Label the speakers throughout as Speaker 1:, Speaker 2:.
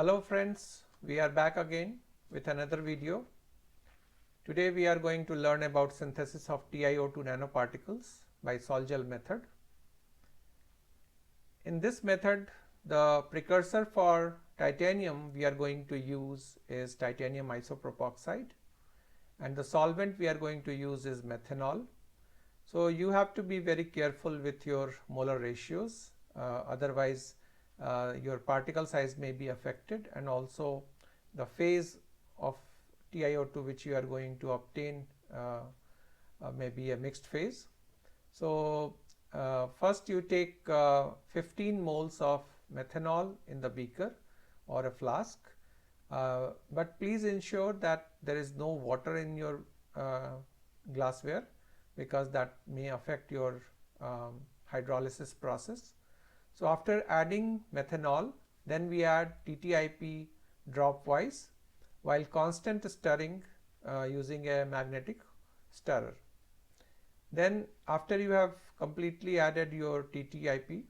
Speaker 1: Hello friends, we are back again with another video. Today we are going to learn about synthesis of TiO2 nanoparticles by Sol-Gel method. In this method, the precursor for titanium we are going to use is titanium isopropoxide, and the solvent we are going to use is methanol. So you have to be very careful with your molar ratios, otherwise your particle size may be affected, and also the phase of TiO2 which you are going to obtain may be a mixed phase. So first you take 15 moles of methanol in the beaker or a flask, but please ensure that there is no water in your glassware, because that may affect your hydrolysis process. So after adding methanol, then we add TTIP dropwise while constant stirring using a magnetic stirrer. Then after you have completely added your TTIP,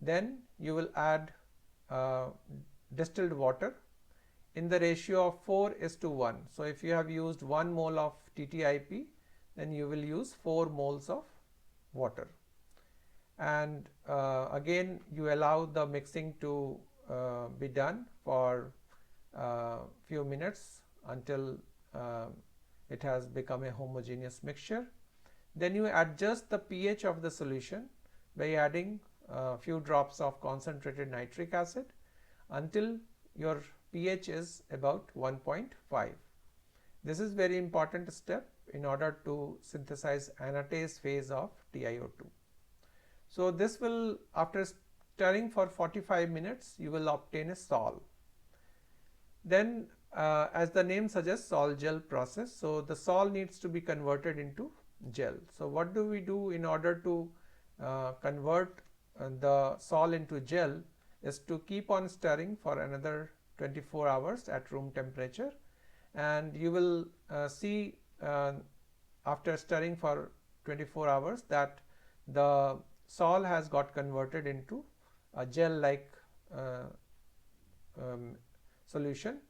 Speaker 1: then you will add distilled water in the ratio of 4:1. So if you have used 1 mole of TTIP, then you will use 4 moles of water. And again you allow the mixing to be done for few minutes until it has become a homogeneous mixture. Then you adjust the pH of the solution by adding a few drops of concentrated nitric acid until your pH is about 1.5. This is very important step in order to synthesize anatase phase of TiO2. So this will, after stirring for 45 minutes, you will obtain a sol. Then as the name suggests, sol-gel process. So the sol needs to be converted into gel. So what do we do in order to convert the sol into gel is to keep on stirring for another 24 hours at room temperature, and you will see after stirring for 24 hours that the sol has got converted into a gel-like solution.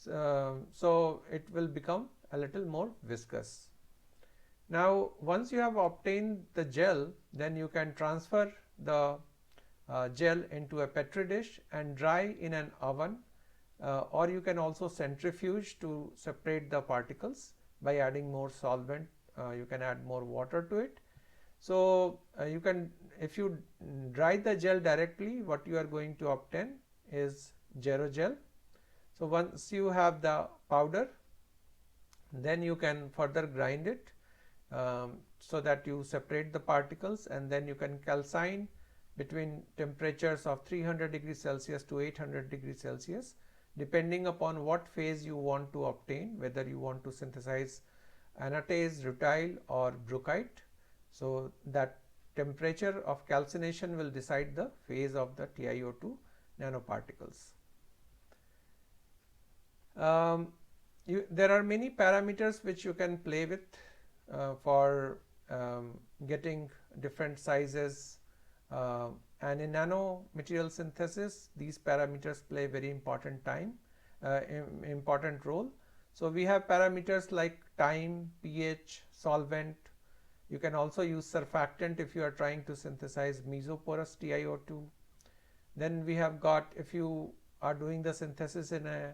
Speaker 1: So it will become a little more viscous. Now once you have obtained the gel, then you can transfer the gel into a petri dish and dry in an oven, or you can also centrifuge to separate the particles by adding more solvent. You can add more water to it. So you can, if you dry the gel directly, what you are going to obtain is gel. So once you have the powder, then you can further grind it so that you separate the particles, and then you can calcine between temperatures of 300 degrees Celsius to 800 degrees Celsius, depending upon what phase you want to obtain, whether you want to synthesize anatase, rutile or bruchite. So that temperature of calcination will decide the phase of the TiO2 nanoparticles. There are many parameters which you can play with for getting different sizes, and in nanomaterial synthesis these parameters play a very important role. So we have parameters like time, pH, solvent. You can also use surfactant if you are trying to synthesize mesoporous TiO2. Then we have got, if you are doing the synthesis in a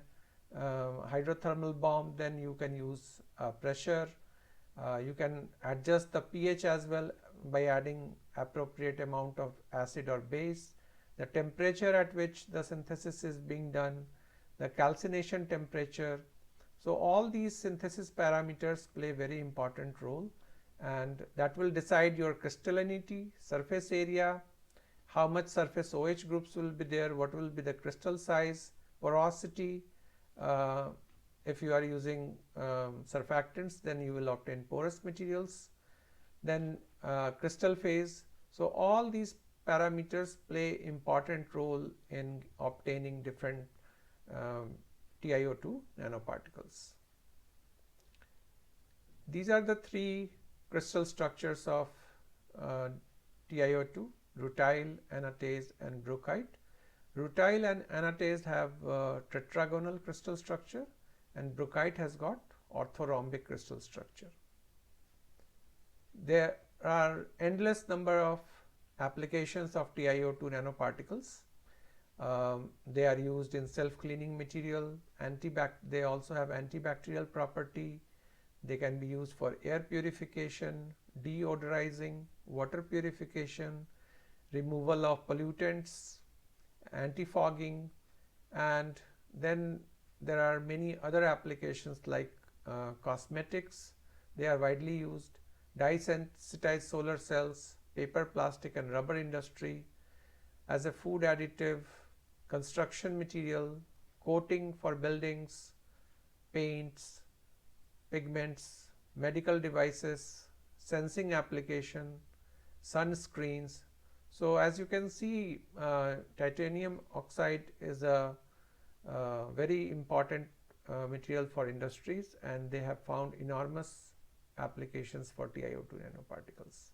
Speaker 1: hydrothermal bomb, then you can use pressure. You can adjust the pH as well by adding appropriate amount of acid or base, the temperature at which the synthesis is being done, the calcination temperature. So all these synthesis parameters play a very important role, and that will decide your crystallinity, surface area, how much surface OH groups will be there, what will be the crystal size, porosity. If you are using surfactants, then you will obtain porous materials. Then crystal phase. So all these parameters play important role in obtaining different TiO2 nanoparticles. These are the three crystal structures of TiO2: rutile, anatase and bruchite. Rutile and anatase have tetragonal crystal structure, and bruchite has got orthorhombic crystal structure. There are endless number of applications of TiO2 nanoparticles. They are used in self-cleaning material, they also have antibacterial property. They can be used for air purification, deodorizing, water purification, removal of pollutants, anti-fogging, and then there are many other applications like cosmetics. They are widely used. Dye-sensitized solar cells, paper, plastic and rubber industry, as a food additive, construction material, coating for buildings, paints, pigments, medical devices, sensing application, sunscreens. So as you can see, titanium oxide is a very important material for industries, and they have found enormous applications for TiO2 nanoparticles.